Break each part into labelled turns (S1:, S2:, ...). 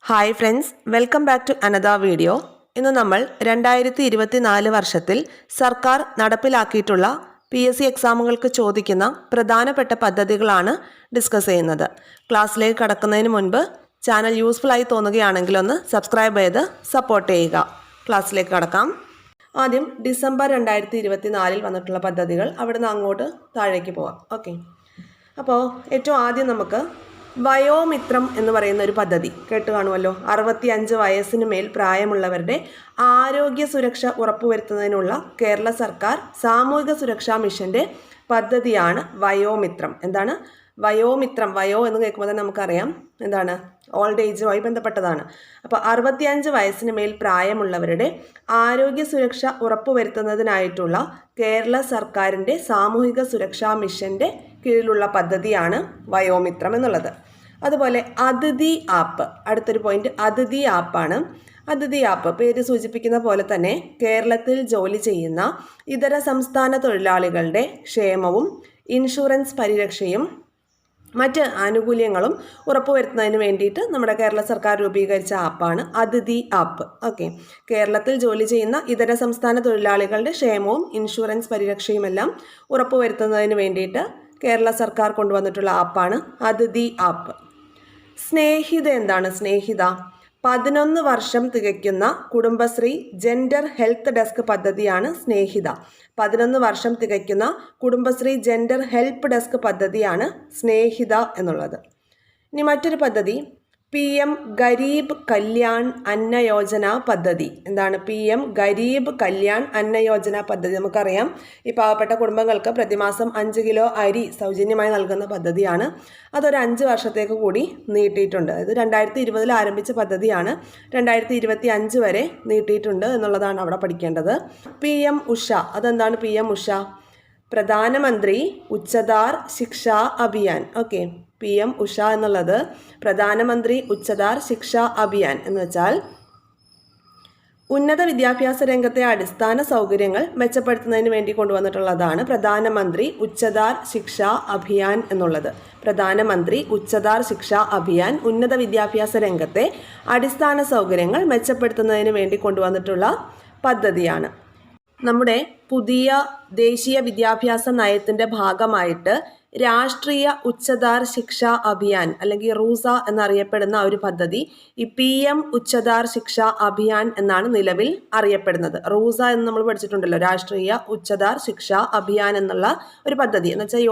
S1: Hi friends, welcome back to another video. ഇന്ന് നമ്മൾ 2024 വർഷത്തിൽ സർക്കാർ നടപ്പിലാക്കിയിട്ടുള്ള PSC എക്സാമുകൾക്ക് ചോദിക്കുന്ന പ്രധാനപ്പെട്ട പദ്ധതികളാണ് ഡിസ്കസ് ചെയ്യുന്നത്. ക്ലാസ്സിലേക്ക് കടക്കുന്നതിന് മുൻപ് ചാനൽ യൂസ്ഫുൾ ആയി തോന്നുകയാണെങ്കിൽ ഒന്ന് സബ്സ്ക്രൈബ് ചെയ്ത് സപ്പോർട്ട് ചെയ്യുക. ക്ലാസ്സിലേക്ക് കടക്കാം. ആദ്യം ഡിസംബർ 2024 വന്നിട്ടുള്ള പദ്ധതികൾ, അവിടുന്ന് അങ്ങോട്ട് താഴേക്ക് പോവാം. ഓക്കെ, അപ്പോൾ ഏറ്റവും ആദ്യം നമുക്ക് വയോമിത്രം എന്ന് പറയുന്ന ഒരു പദ്ധതി കേട്ട് കാണുമല്ലോ. 65 വയസ്സിന് മേൽ പ്രായമുള്ളവരുടെ ആരോഗ്യ സുരക്ഷ ഉറപ്പുവരുത്തുന്നതിനുള്ള കേരള സർക്കാർ സാമൂഹിക സുരക്ഷാ മിഷന്റെ പദ്ധതിയാണ് വയോമിത്രം. എന്താണ് വയോമിത്രം? വയോ എന്ന് കേൾക്കുമ്പോൾ തന്നെ നമുക്കറിയാം എന്താണ്, ഓൾഡ് ഏജുമായി ബന്ധപ്പെട്ടതാണ്. അപ്പോൾ 65 വയസ്സിന് മേൽ പ്രായമുള്ളവരുടെ ആരോഗ്യ സുരക്ഷ ഉറപ്പുവരുത്തുന്നതിനായിട്ടുള്ള കേരള സർക്കാരിൻ്റെ സാമൂഹിക സുരക്ഷാ മിഷന്റെ കീഴിലുള്ള പദ്ധതിയാണ് വയോമിത്രം എന്നുള്ളത്. അതുപോലെ അതിഥി ആപ്പ്, അടുത്തൊരു പോയിന്റ് അതിഥി ആപ്പാണ്. അതിഥി ആപ്പ് പേര് സൂചിപ്പിക്കുന്ന പോലെ തന്നെ കേരളത്തിൽ ജോലി ചെയ്യുന്ന ഇതര സംസ്ഥാന തൊഴിലാളികളുടെ ക്ഷേമവും ഇൻഷുറൻസ് പരിരക്ഷയും മറ്റ് ആനുകൂല്യങ്ങളും ഉറപ്പുവരുത്തുന്നതിന് വേണ്ടിയിട്ട് നമ്മുടെ കേരള സർക്കാർ രൂപീകരിച്ച ആപ്പാണ് അതിഥി ആപ്പ്. ഓക്കെ, കേരളത്തിൽ ജോലി ചെയ്യുന്ന ഇതര സംസ്ഥാന തൊഴിലാളികളുടെ ക്ഷേമവും ഇൻഷുറൻസ് പരിരക്ഷയുമെല്ലാം ഉറപ്പുവരുത്തുന്നതിന് വേണ്ടിയിട്ട് കേരള സർക്കാർ കൊണ്ടുവന്നിട്ടുള്ള ആപ്പാണ് അതിഥി ആപ്പ്. സ്നേഹിത എന്താണ്? സ്നേഹിത 11 വർഷം തികയ്ക്കുന്ന കുടുംബശ്രീ ജെൻഡർ ഹെൽത്ത് ഡെസ്ക് പദ്ധതിയാണ് സ്നേഹിത. 11 വർഷം തികയ്ക്കുന്ന കുടുംബശ്രീ ജെൻഡർ ഹെൽപ്പ് ഡെസ്ക് പദ്ധതിയാണ് സ്നേഹിത എന്നുള്ളത്. ഇനി മറ്റൊരു പദ്ധതി PM ഗരീബ് കല്യാൺ അന്ന യോജന പദ്ധതി. എന്താണ് PM ഗരീബ് കല്യാൺ അന്ന യോജന പദ്ധതി? നമുക്കറിയാം, ഈ പാവപ്പെട്ട കുടുംബങ്ങൾക്ക് പ്രതിമാസം 5 കിലോ അരി സൗജന്യമായി നൽകുന്ന പദ്ധതിയാണ്. അതൊരു 5 വർഷത്തേക്ക് കൂടി നീട്ടിയിട്ടുണ്ട്. അതായത് 2020 ആരംഭിച്ച പദ്ധതിയാണ്, 2025 വരെ നീട്ടിയിട്ടുണ്ട് എന്നുള്ളതാണ് അവിടെ പഠിക്കേണ്ടത്. PM ഉഷ, അതെന്താണ് PM ഉഷ? പ്രധാനമന്ത്രി ഉച്ചതാർ ശിക്ഷാ അഭിയാൻ. ഓക്കെ, PM ഉഷ എന്നുള്ളത് പ്രധാനമന്ത്രി ഉച്ചതാർ ശിക്ഷാ അഭിയാൻ എന്ന് വെച്ചാൽ ഉന്നത വിദ്യാഭ്യാസ രംഗത്തെ അടിസ്ഥാന സൗകര്യങ്ങൾ മെച്ചപ്പെടുത്തുന്നതിന് വേണ്ടി കൊണ്ടുവന്നിട്ടുള്ളതാണ് പ്രധാനമന്ത്രി ഉച്ചതാർ ശിക്ഷാ അഭിയാൻ എന്നുള്ളത്. പ്രധാനമന്ത്രി ഉച്ചതാർ ശിക്ഷാ അഭിയാൻ ഉന്നത വിദ്യാഭ്യാസ രംഗത്തെ അടിസ്ഥാന സൗകര്യങ്ങൾ മെച്ചപ്പെടുത്തുന്നതിന് വേണ്ടി കൊണ്ടുവന്നിട്ടുള്ള പദ്ധതിയാണ്. നമ്മുടെ പുതിയ ദേശീയ വിദ്യാഭ്യാസ നയത്തിൻ്റെ ഭാഗമായിട്ട് രാഷ്ട്രീയ ഉച്ചതാർ ശിക്ഷാ അഭിയാൻ അല്ലെങ്കിൽ റൂസ എന്നറിയപ്പെടുന്ന ഒരു പദ്ധതി ഈ PM ഉച്ചതാർ ശിക്ഷാ അഭിയാൻ എന്നാണ് നിലവിൽ അറിയപ്പെടുന്നത്. റൂസ എന്ന് നമ്മൾ പഠിച്ചിട്ടുണ്ടല്ലോ, രാഷ്ട്രീയ ഉച്ചതാർ ശിക്ഷാ അഭിയാൻ എന്നുള്ള ഒരു പദ്ധതി എന്ന് വെച്ചാൽ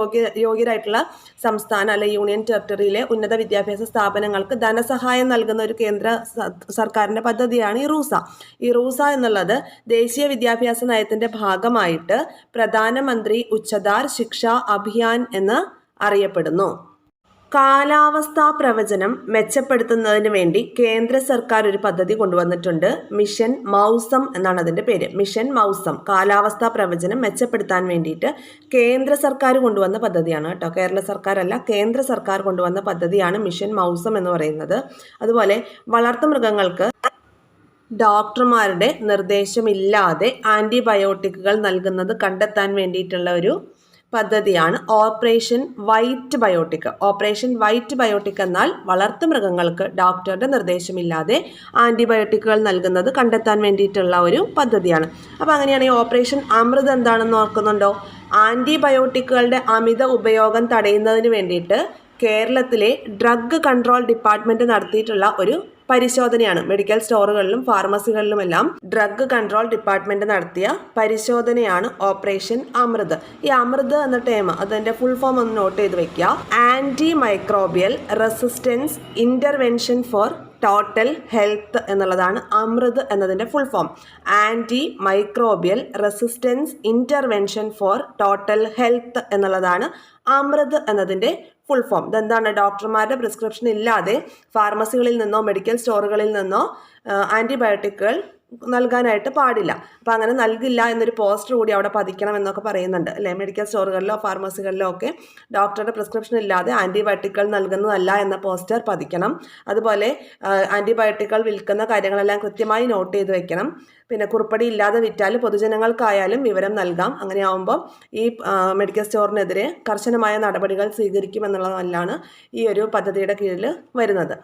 S1: യോഗ്യരായിട്ടുള്ള സംസ്ഥാന അല്ലെങ്കിൽ യൂണിയൻ ടെറിട്ടറിയിലെ ഉന്നത വിദ്യാഭ്യാസ സ്ഥാപനങ്ങൾക്ക് ധനസഹായം നൽകുന്ന ഒരു കേന്ദ്ര സർക്കാരിൻ്റെ പദ്ധതിയാണ് ഈ റൂസ. ഈ റൂസ എന്നുള്ളത് ദേശീയ വിദ്യാഭ്യാസ നയത്തിൻ്റെ ഭാഗമായിട്ട് പ്രധാനമന്ത്രി ഉച്ചതാർ ശിക്ഷാ അഭിയാൻ എന്ന് അറിയപ്പെടുന്നു. കാലാവസ്ഥാ പ്രവചനം മെച്ചപ്പെടുത്തുന്നതിന് വേണ്ടി കേന്ദ്ര സർക്കാർ ഒരു പദ്ധതി കൊണ്ടുവന്നിട്ടുണ്ട്. മിഷൻ മൗസം എന്നാണ് അതിൻ്റെ പേര്. മിഷൻ മൗസം കാലാവസ്ഥാ പ്രവചനം മെച്ചപ്പെടുത്താൻ വേണ്ടിയിട്ട് കേന്ദ്ര സർക്കാർ കൊണ്ടുവന്ന പദ്ധതിയാണ് കേട്ടോ. കേരള സർക്കാരല്ല, കേന്ദ്ര സർക്കാർ കൊണ്ടുവന്ന പദ്ധതിയാണ് മിഷൻ മൗസം എന്ന് പറയുന്നത്. അതുപോലെ വളർത്തുമൃഗങ്ങൾക്ക് ഡോക്ടർമാരുടെ നിർദ്ദേശമില്ലാതെ ആൻറ്റിബയോട്ടിക്കുകൾ നൽകുന്നത് കണ്ടെത്താൻ വേണ്ടിയിട്ടുള്ള ഒരു പദ്ധതിയാണ് operation white biotic. Operation white biotic എന്നാൽ വളർത്തുമൃഗങ്ങൾക്ക് ഡോക്ടറുടെ നിർദ്ദേശമില്ലാതെ ആൻറ്റിബയോട്ടിക്കുകൾ നൽകുന്നത് കണ്ടെത്താൻ വേണ്ടിയിട്ടുള്ള ഒരു പദ്ധതിയാണ്. അപ്പോൾ അങ്ങനെയാണെങ്കിൽ ഓപ്പറേഷൻ അമൃത് എന്താണെന്ന് ഓർക്കുന്നുണ്ടോ? ആൻറ്റിബയോട്ടിക്കുകളുടെ അമിത ഉപയോഗം തടയുന്നതിന് വേണ്ടിയിട്ട് കേരളത്തിലെ ഡ്രഗ് കൺട്രോൾ ഡിപ്പാർട്ട്മെൻറ്റ് നടത്തിയിട്ടുള്ള ഒരു പരിശോധനയാണ്. മെഡിക്കൽ സ്റ്റോറുകളിലും ഫാർമസികളിലുമെല്ലാം ഡ്രഗ് കൺട്രോൾ ഡിപ്പാർട്ട്മെന്റ് നടത്തിയ പരിശോധനയാണ് ഓപ്പറേഷൻ അമൃത്. ഈ അമൃത് എന്ന ടേം അതിന്റെ ഫുൾ ഫോം ഒന്ന് നോട്ട് ചെയ്ത് വെക്കുക. Antimicrobial resistance intervention for total health എന്നുള്ളതാണ് അമൃത് എന്നതിൻ്റെ full form. Antimicrobial resistance intervention for total health എന്നുള്ളതാണ് അമൃത് എന്നതിൻ്റെ ഫുൾ ഫോം. ഇതെന്താണ്? ഡോക്ടർമാരുടെ പ്രിസ്ക്രിപ്ഷൻ ഇല്ലാതെ ഫാർമസികളിൽ നിന്നോ മെഡിക്കൽ സ്റ്റോറുകളിൽ നിന്നോ ആൻറ്റിബയോട്ടിക്കുകൾ നൽകാനായിട്ട് പാടില്ല. അപ്പോൾ അങ്ങനെ നൽകില്ല എന്നൊരു പോസ്റ്റർ കൂടി അവിടെ പതിക്കണം എന്നൊക്കെ പറയുന്നുണ്ട് അല്ലേ. മെഡിക്കൽ സ്റ്റോറുകളിലോ ഫാർമസികളിലോ ഒക്കെ ഡോക്ടറുടെ പ്രിസ്ക്രിപ്ഷൻ ഇല്ലാതെ ആൻറ്റിബയോട്ടിക്കുകൾ നൽകുന്നതല്ല എന്ന പോസ്റ്റർ പതിക്കണം. അതുപോലെ ആൻറ്റിബയോട്ടിക്കുകൾ വിൽക്കുന്ന കാര്യങ്ങളെല്ലാം കൃത്യമായി നോട്ട് ചെയ്ത് വെക്കണം. പിന്നെ കുറിപ്പടി ഇല്ലാതെ വിറ്റാൽ പൊതുജനങ്ങൾക്കായാലും വിവരം നൽകാം. അങ്ങനെ ആകുമ്പോൾ ഈ മെഡിക്കൽ സ്റ്റോറിനെതിരെ കർശനമായ നടപടികൾ സ്വീകരിക്കുമെന്നുള്ളതല്ലാണ് ഈ ഒരു പദ്ധതിയുടെ കീഴിൽ വരുന്നത്.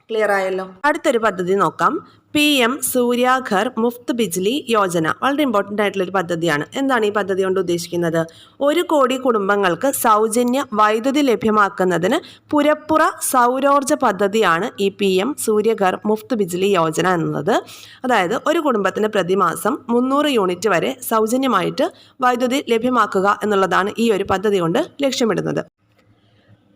S1: ക്ലിയർ ആയല്ലോ. അടുത്തൊരു പദ്ധതി നോക്കാം. PM സൂര്യാഘർ മുഫ്ത് ബിജ്ലി യോജന. വളരെ ഇമ്പോർട്ടൻ്റ് ആയിട്ടുള്ളൊരു പദ്ധതിയാണ്. എന്താണ് ഈ പദ്ധതി കൊണ്ട് ഉദ്ദേശിക്കുന്നത്? 1 കോടി കുടുംബങ്ങൾക്ക് സൗജന്യ വൈദ്യുതി ലഭ്യമാക്കുന്നതിന് പുരപ്പുറ സൗരോർജ്ജ പദ്ധതിയാണ് ഈ PM സൂര്യഘർ മുഫ്ത് ബിജ്ലി യോജന എന്നത്. അതായത് ഒരു കുടുംബത്തിന് പ്രതിമാസം 300 യൂണിറ്റ് വരെ സൗജന്യമായിട്ട് വൈദ്യുതി ലഭ്യമാക്കുക എന്നുള്ളതാണ് ഈ ഒരു പദ്ധതി കൊണ്ട് ലക്ഷ്യമിടുന്നത്.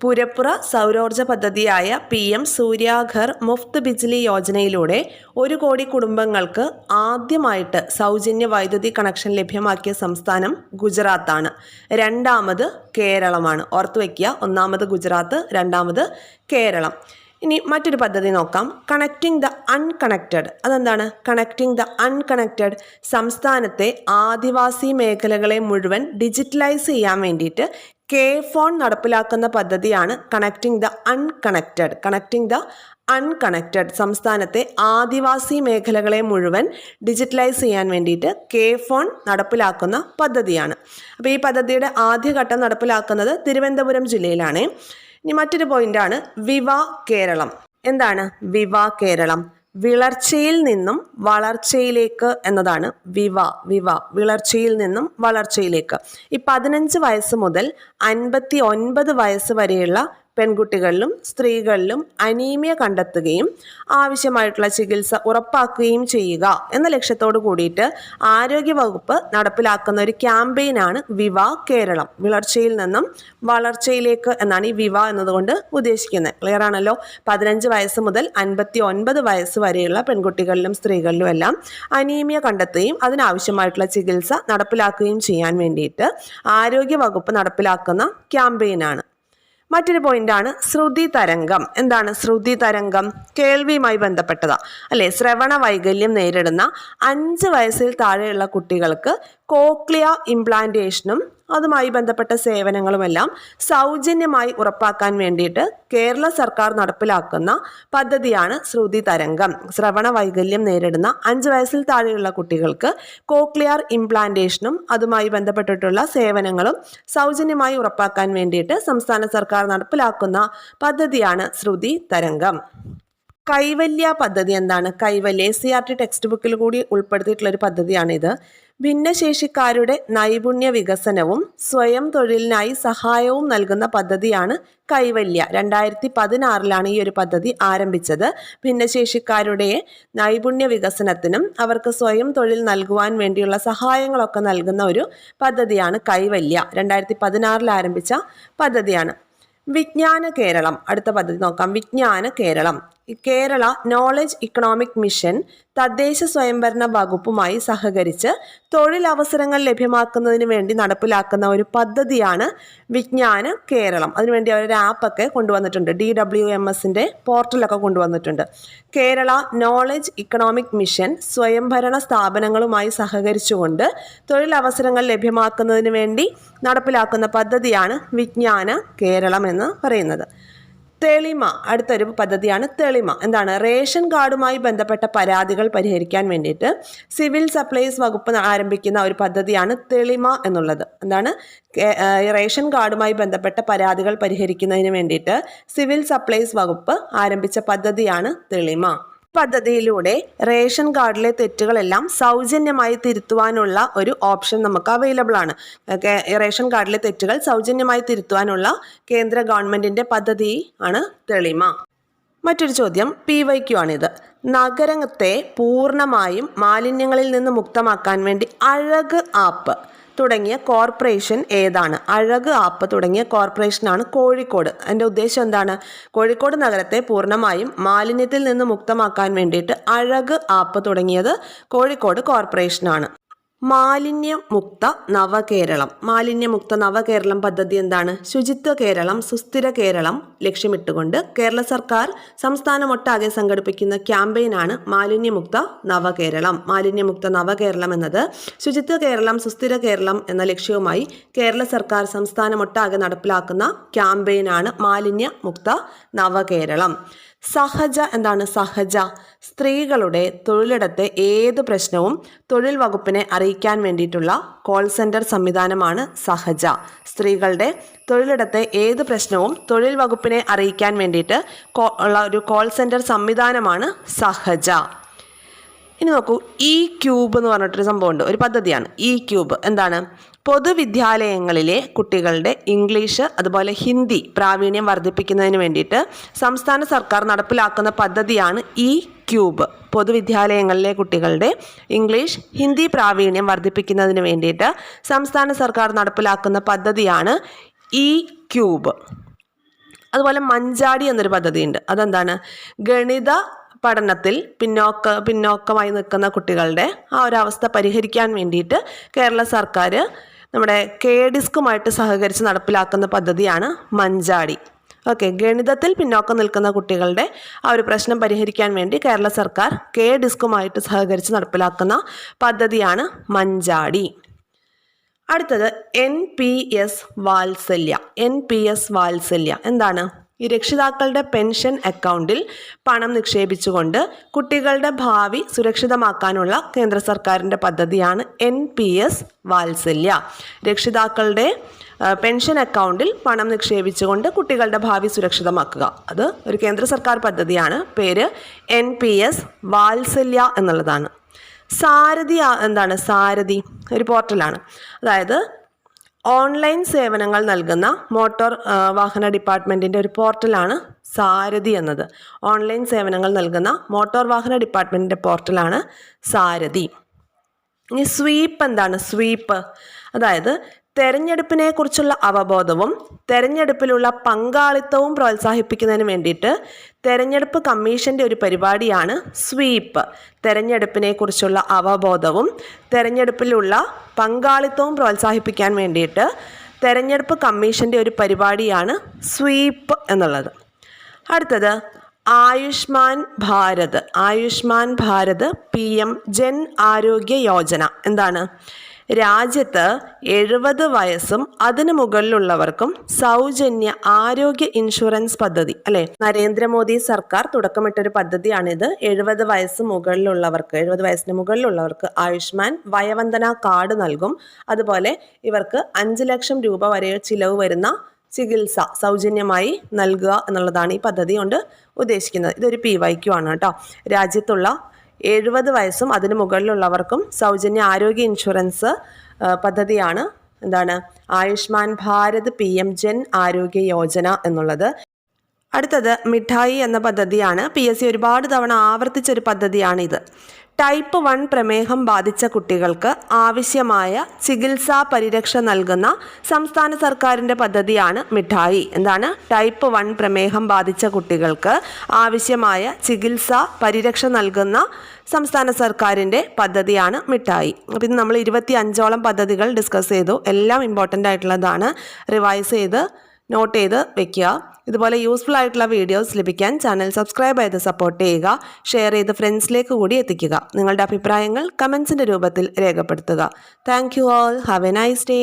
S1: പുരപ്പുറ സൗരോർജ്ജ പദ്ധതിയായ PM സൂര്യാഘർ മുഫ്ത് ബിജ്ലി യോജനയിലൂടെ 1 കോടി കുടുംബങ്ങൾക്ക് ആദ്യമായിട്ട് സൗജന്യ വൈദ്യുതി കണക്ഷൻ ലഭ്യമാക്കിയ സംസ്ഥാനം ഗുജറാത്താണ്. 2ാമത് കേരളമാണ്. ഓർത്തു വയ്ക്കുക, 1ാമത് ഗുജറാത്ത്, 2ാമത് കേരളം. ഇനി മറ്റൊരു പദ്ധതി നോക്കാം. Connecting the unconnected. അതെന്താണ് കണക്റ്റിംഗ് ദ അൺകണക്റ്റഡ്? സംസ്ഥാനത്തെ ആദിവാസി മേഖലകളെ മുഴുവൻ ഡിജിറ്റലൈസ് ചെയ്യാൻ വേണ്ടിയിട്ട് KFON നടപ്പിലാക്കുന്ന പദ്ധതിയാണ് connecting the unconnected. Connecting the unconnected സംസ്ഥാനത്തെ ആദിവാസി മേഖലകളെ മുഴുവൻ ഡിജിറ്റലൈസ് ചെയ്യാൻ വേണ്ടിയിട്ട് KFON നടപ്പിലാക്കുന്ന പദ്ധതിയാണ്. അപ്പോൾ ഈ പദ്ധതിയുടെ ആദ്യഘട്ടം നടപ്പിലാക്കുന്നത് തിരുവനന്തപുരം ജില്ലയിലാണ്. ഇനി മറ്റൊരു പോയിന്റാണ് വിവ കേരളം. എന്താണ് വിവ കേരളം? വിളർച്ചയിൽ നിന്നും വളർച്ചയിലേക്ക് എന്നതാണ് വിവ. വിളർച്ചയിൽ നിന്നും വളർച്ചയിലേക്ക്. ഈ 15 വയസ്സ് മുതൽ 59 വയസ്സ് വരെയുള്ള പെൺകുട്ടികളിലും സ്ത്രീകളിലും അനീമിയ കണ്ടെത്തുകയും ആവശ്യമായിട്ടുള്ള ചികിത്സ ഉറപ്പാക്കുകയും ചെയ്യുക എന്ന ലക്ഷ്യത്തോടു കൂടിയിട്ട് ആരോഗ്യവകുപ്പ് നടപ്പിലാക്കുന്ന ഒരു ക്യാമ്പയിനാണ് വിവ കേരളം. വിളർച്ചയിൽ നിന്നും വളർച്ചയിലേക്ക് എന്നാണ് ഈ വിവ എന്നതുകൊണ്ട് ഉദ്ദേശിക്കുന്നത്. ക്ലിയർ ആണല്ലോ. 15 വയസ്സ് മുതൽ 59 വയസ്സ് വരെയുള്ള പെൺകുട്ടികളിലും സ്ത്രീകളിലും എല്ലാം അനീമിയ കണ്ടെത്തുകയും അതിനാവശ്യമായിട്ടുള്ള ചികിത്സ നടപ്പിലാക്കുകയും ചെയ്യാൻ വേണ്ടിയിട്ട് ആരോഗ്യവകുപ്പ് നടപ്പിലാക്കുന്ന ക്യാമ്പയിനാണ്. മറ്റൊരു പോയിന്റാണ് ശ്രുതി തരംഗം. എന്താണ് ശ്രുതി തരംഗം? കേൾവിയുമായി ബന്ധപ്പെട്ടതാ അല്ലെ. ശ്രവണ വൈകല്യം നേരിടുന്ന 5 വയസ്സിൽ താഴെയുള്ള കുട്ടികൾക്ക് കോക്ലിയ ഇംപ്ലാന്റേഷനും അതുമായി ബന്ധപ്പെട്ട സേവനങ്ങളുമെല്ലാം സൗജന്യമായി ഉറപ്പാക്കാൻ വേണ്ടിയിട്ട് കേരള സർക്കാർ നടപ്പിലാക്കുന്ന പദ്ധതിയാണ് ശ്രുതി തരംഗം. ശ്രവണ വൈകല്യം നേരിടുന്ന 5 വയസ്സിൽ താഴെയുള്ള കുട്ടികൾക്ക് കോക്ലിയർ ഇംപ്ലാന്റേഷനും അതുമായി ബന്ധപ്പെട്ടിട്ടുള്ള സേവനങ്ങളും സൗജന്യമായി ഉറപ്പാക്കാൻ വേണ്ടിയിട്ട് സംസ്ഥാന സർക്കാർ നടപ്പിലാക്കുന്ന പദ്ധതിയാണ് ശ്രുതി തരംഗം. കൈവല്യ പദ്ധതി എന്താണ്? കൈവല്യ SCERT ടെക്സ്റ്റ് ബുക്കിൽ കൂടി ഉൾപ്പെടുത്തിയിട്ടുള്ള ഒരു പദ്ധതിയാണിത്. ഭിന്നശേഷിക്കാരുടെ നൈപുണ്യ വികസനവും സ്വയം തൊഴിലിനായി സഹായവും നൽകുന്ന പദ്ധതിയാണ് കൈവല്യ. 2016 ഈ ഒരു പദ്ധതി ആരംഭിച്ചത്. ഭിന്നശേഷിക്കാരുടെ നൈപുണ്യ വികസനത്തിനും അവർക്ക് സ്വയം തൊഴിൽ നൽകുവാൻ വേണ്ടിയുള്ള സഹായങ്ങളൊക്കെ നൽകുന്ന ഒരു പദ്ധതിയാണ് കൈവല്യ. 2016 ആരംഭിച്ച പദ്ധതിയാണ്. വിജ്ഞാന കേരളം. അടുത്ത പദ്ധതി നോക്കാം. Vijnana Keralam. Kerala knowledge economic mission തദ്ദേശ സ്വയംഭരണ വകുപ്പുമായി സഹകരിച്ച് തൊഴിലവസരങ്ങൾ ലഭ്യമാക്കുന്നതിന് വേണ്ടി നടപ്പിലാക്കുന്ന ഒരു പദ്ധതിയാണ് വിജ്ഞാന കേരളം. അതിനുവേണ്ടി അവരൊരു ആപ്പൊക്കെ കൊണ്ടുവന്നിട്ടുണ്ട്. DWMSന്റെ പോർട്ടലൊക്കെ കൊണ്ടുവന്നിട്ടുണ്ട്. കേരള നോളജ് ഇക്കണോമിക് മിഷൻ സ്വയംഭരണ സ്ഥാപനങ്ങളുമായി സഹകരിച്ചുകൊണ്ട് തൊഴിലവസരങ്ങൾ ലഭ്യമാക്കുന്നതിന് വേണ്ടി നടപ്പിലാക്കുന്ന പദ്ധതിയാണ് വിജ്ഞാന കേരളം എന്ന് പറയുന്നത്. തെളിമ. അടുത്തൊരു പദ്ധതിയാണ് തെളിമ. എന്താണ്? റേഷൻ കാർഡുമായി ബന്ധപ്പെട്ട പരാതികൾ പരിഹരിക്കാൻ വേണ്ടിയിട്ട് സിവിൽ സപ്ലൈസ് വകുപ്പ് ആരംഭിക്കുന്ന ഒരു പദ്ധതിയാണ് തെളിമ എന്നുള്ളത്. എന്താണ്? റേഷൻ കാർഡുമായി ബന്ധപ്പെട്ട പരാതികൾ പരിഹരിക്കുന്നതിന് വേണ്ടിയിട്ട് സിവിൽ സപ്ലൈസ് വകുപ്പ് ആരംഭിച്ച പദ്ധതിയാണ് തെളിമ. പദ്ധതിയിലൂടെ റേഷൻ കാർഡിലെ തെറ്റുകളെല്ലാം സൗജന്യമായി തിരുത്തുവാനുള്ള ഒരു ഓപ്ഷൻ നമുക്ക് അവൈലബിൾ ആണ്. റേഷൻ കാർഡിലെ തെറ്റുകൾ സൗജന്യമായി തിരുത്തുവാനുള്ള കേന്ദ്ര ഗവൺമെന്റിന്റെ പദ്ധതി ആണ് തെളിമ. മറ്റൊരു ചോദ്യം PYQ ആണിത്. നഗരത്തെ പൂർണ്ണമായും മാലിന്യങ്ങളിൽ നിന്ന് മുക്തമാക്കാൻ വേണ്ടി അഴക് ആപ്പ് തുടങ്ങിയ കോർപ്പറേഷൻ ഏതാണ്? അഴക് ആപ്പ് തുടങ്ങിയ കോർപ്പറേഷനാണ് കോഴിക്കോട്. അതിൻ്റെ ഉദ്ദേശം എന്താണ്? കോഴിക്കോട് നഗരത്തെ പൂർണ്ണമായും മാലിന്യത്തിൽ നിന്ന് മുക്തമാക്കാൻ വേണ്ടിയിട്ട് അഴക് ആപ്പ് തുടങ്ങിയത് കോഴിക്കോട് കോർപ്പറേഷനാണ്. മാലിന്യമുക്ത നവകേരളം. മാലിന്യമുക്ത നവകേരളം പദ്ധതി എന്താണ്? ശുചിത്വ കേരളം സുസ്ഥിര കേരളം ലക്ഷ്യമിട്ടുകൊണ്ട് കേരള സർക്കാർ സംസ്ഥാനമൊട്ടാകെ സംഘടിപ്പിക്കുന്ന ക്യാമ്പയിനാണ് മാലിന്യമുക്ത നവകേരളം. മാലിന്യമുക്ത നവകേരളം എന്നത് ശുചിത്വ കേരളം സുസ്ഥിര കേരളം എന്ന ലക്ഷ്യവുമായി കേരള സർക്കാർ സംസ്ഥാനമൊട്ടാകെ നടപ്പിലാക്കുന്ന ക്യാമ്പയിനാണ് മാലിന്യമുക്ത നവകേരളം. സഹജ എന്താണ്? സഹജ സ്ത്രീകളുടെ തൊഴിലിടത്തെ ഏത് പ്രശ്നവും തൊഴിൽ വകുപ്പിനെ അറിയിക്കാൻ വേണ്ടിയിട്ടുള്ള കോൾ സെൻറ്റർ സംവിധാനമാണ് സഹജ. സ്ത്രീകളുടെ തൊഴിലിടത്തെ ഏത് പ്രശ്നവും തൊഴിൽ വകുപ്പിനെ അറിയിക്കാൻ വേണ്ടിയിട്ട് ഉള്ള ഒരു കോൾ സെൻറ്റർ സംവിധാനമാണ് സഹജ. ഇനി നോക്കൂ, ഇ ക്യൂബ് എന്ന് പറഞ്ഞിട്ടൊരു സംഭവമുണ്ട്, ഒരു പദ്ധതിയാണ് ഇ ക്യൂബ്. എന്താണ്? പൊതുവിദ്യാലയങ്ങളിലെ കുട്ടികളുടെ ഇംഗ്ലീഷ് അതുപോലെ ഹിന്ദി പ്രാവീണ്യം വർദ്ധിപ്പിക്കുന്നതിന് വേണ്ടിയിട്ട് സംസ്ഥാന സർക്കാർ നടപ്പിലാക്കുന്ന പദ്ധതിയാണ് ഇ ക്യൂബ്. പൊതുവിദ്യാലയങ്ങളിലെ കുട്ടികളുടെ ഇംഗ്ലീഷ് ഹിന്ദി പ്രാവീണ്യം വർദ്ധിപ്പിക്കുന്നതിന് വേണ്ടിയിട്ട് സംസ്ഥാന സർക്കാർ നടപ്പിലാക്കുന്ന പദ്ധതിയാണ് ഇ ക്യൂബ്. അതുപോലെ മഞ്ചാടി എന്നൊരു പദ്ധതിയുണ്ട്. അതെന്താണ്? ഗണിത പഠനത്തിൽ പിന്നോക്കമായി നിൽക്കുന്ന കുട്ടികളുടെ ആ ഒരവസ്ഥ പരിഹരിക്കാൻ വേണ്ടിയിട്ട് കേരള സർക്കാർ നമ്മുടെ KDISCുമായിട്ട് സഹകരിച്ച് നടപ്പിലാക്കുന്ന പദ്ധതിയാണ് മഞ്ചാടി. ഓക്കെ, ഗണിതത്തിൽ പിന്നോക്കം നിൽക്കുന്ന കുട്ടികളുടെ ആ ഒരു പ്രശ്നം പരിഹരിക്കാൻ വേണ്ടി കേരള സർക്കാർ KDISCുമായിട്ട് സഹകരിച്ച് നടപ്പിലാക്കുന്ന പദ്ധതിയാണ് മഞ്ചാടി. അടുത്തത് NPS വാത്സല്യ. NPS വാത്സല്യ എന്താണ്? ഈ രക്ഷിതാക്കളുടെ പെൻഷൻ അക്കൗണ്ടിൽ പണം നിക്ഷേപിച്ചുകൊണ്ട് കുട്ടികളുടെ ഭാവി സുരക്ഷിതമാക്കാനുള്ള കേന്ദ്ര സർക്കാരിൻ്റെ പദ്ധതിയാണ് NPS വാത്സല്യ. രക്ഷിതാക്കളുടെ പെൻഷൻ അക്കൗണ്ടിൽ പണം നിക്ഷേപിച്ചുകൊണ്ട് കുട്ടികളുടെ ഭാവി സുരക്ഷിതമാക്കുക. അത് ഒരു കേന്ദ്ര സർക്കാർ പദ്ധതിയാണ്. പേര് NPS വാത്സല്യ എന്നുള്ളതാണ്. സാരഥി എന്താണ്? സാരഥി ഒരു പോർട്ടലാണ്. അതായത് ഓൺലൈൻ സേവനങ്ങൾ നൽകുന്ന മോട്ടോർ വാഹന ഡിപ്പാർട്ട്മെൻറ്റിൻ്റെ ഒരു പോർട്ടലാണ് സാരഥി എന്നത്. ഓൺലൈൻ സേവനങ്ങൾ നൽകുന്ന മോട്ടോർ വാഹന ഡിപ്പാർട്ട്മെൻറ്റിൻ്റെ പോർട്ടലാണ് സാരഥി. ഇനി സ്വീപ്പ് എന്താണ്? സ്വീപ്പ് അതായത് തെരഞ്ഞെടുപ്പിനെ കുറിച്ചുള്ള അവബോധവും തെരഞ്ഞെടുപ്പിലുള്ള പങ്കാളിത്തവും പ്രോത്സാഹിപ്പിക്കുന്നതിന് വേണ്ടിയിട്ട് തെരഞ്ഞെടുപ്പ് കമ്മീഷൻ്റെ ഒരു പരിപാടിയാണ് സ്വീപ്പ്. തെരഞ്ഞെടുപ്പിനെ കുറിച്ചുള്ള അവബോധവും തെരഞ്ഞെടുപ്പിലുള്ള പങ്കാളിത്തവും പ്രോത്സാഹിപ്പിക്കാൻ വേണ്ടിയിട്ട് തെരഞ്ഞെടുപ്പ് കമ്മീഷൻ്റെ ഒരു പരിപാടിയാണ് സ്വീപ്പ് എന്നുള്ളത്. അടുത്തത് ആയുഷ്മാൻ ഭാരത്. ആയുഷ്മാൻ ഭാരത് PM ജൻ ആരോഗ്യ യോജന. എന്താണ്? രാജ്യത്ത് 70 വയസ്സും അതിനു മുകളിലുള്ളവർക്കും സൗജന്യ ആരോഗ്യ ഇൻഷുറൻസ് പദ്ധതി അല്ലേ, നരേന്ദ്രമോദി സർക്കാർ തുടക്കമിട്ടൊരു പദ്ധതിയാണിത്. 70 വയസ്സിന് മുകളിലുള്ളവർക്ക് ആയുഷ്മാൻ വയവന്ദന കാർഡ് നൽകും. അതുപോലെ ഇവർക്ക് 5 ലക്ഷം രൂപ വരെ ചിലവ് വരുന്ന ചികിത്സ സൗജന്യമായി നൽകുക എന്നുള്ളതാണ് ഈ പദ്ധതി കൊണ്ട് ഉദ്ദേശിക്കുന്നത്. ഇതൊരു PYQ ആണ് കേട്ടോ. രാജ്യത്തുള്ള 70 വയസ്സും അതിന് മുകളിലുള്ളവർക്കും സൗജന്യ ആരോഗ്യ ഇൻഷുറൻസ് പദ്ധതിയാണ് എന്താണ്? ആയുഷ്മാൻ ഭാരത് PM ജൻ ആരോഗ്യ യോജന എന്നുള്ളത്. അടുത്തത് മിഠായി എന്ന പദ്ധതിയാണ്. PSC ഒരുപാട് തവണ ആവർത്തിച്ചൊരു പദ്ധതിയാണിത്. ടൈപ്പ് 1 പ്രമേഹം ബാധിച്ച കുട്ടികൾക്ക് ആവശ്യമായ ചികിത്സാ പരിരക്ഷ നൽകുന്ന സംസ്ഥാന സർക്കാരിൻ്റെ പദ്ധതിയാണ് മിഠായി. എന്താണ്? ടൈപ്പ് 1 പ്രമേഹം ബാധിച്ച കുട്ടികൾക്ക് ആവശ്യമായ ചികിത്സാ പരിരക്ഷ നൽകുന്ന സംസ്ഥാന സർക്കാരിൻ്റെ പദ്ധതിയാണ് മിഠായി. അപ്പോൾ ഇത് നമ്മൾ 25ഓളം പദ്ധതികൾ ഡിസ്കസ് ചെയ്തു. എല്ലാം ഇമ്പോർട്ടൻ്റ് ആയിട്ടുള്ളതാണ്. റിവൈസ് ചെയ്ത് നോട്ട് ചെയ്ത് വെക്കുക. ഇതുപോലെ യൂസ്ഫുൾ ആയിട്ടുള്ള വീഡിയോസ് ലഭിക്കാൻ ചാനൽ സബ്സ്ക്രൈബ് ചെയ്ത് സപ്പോർട്ട് ചെയ്യുക. ഷെയർ ചെയ്ത് ഫ്രണ്ട്സിലേക്ക് കൂടി എത്തിക്കുക. നിങ്ങളുടെ അഭിപ്രായങ്ങൾ കമൻസിൻ്റെ രൂപത്തിൽ രേഖപ്പെടുത്തുക. Thank you all. Have A nice day.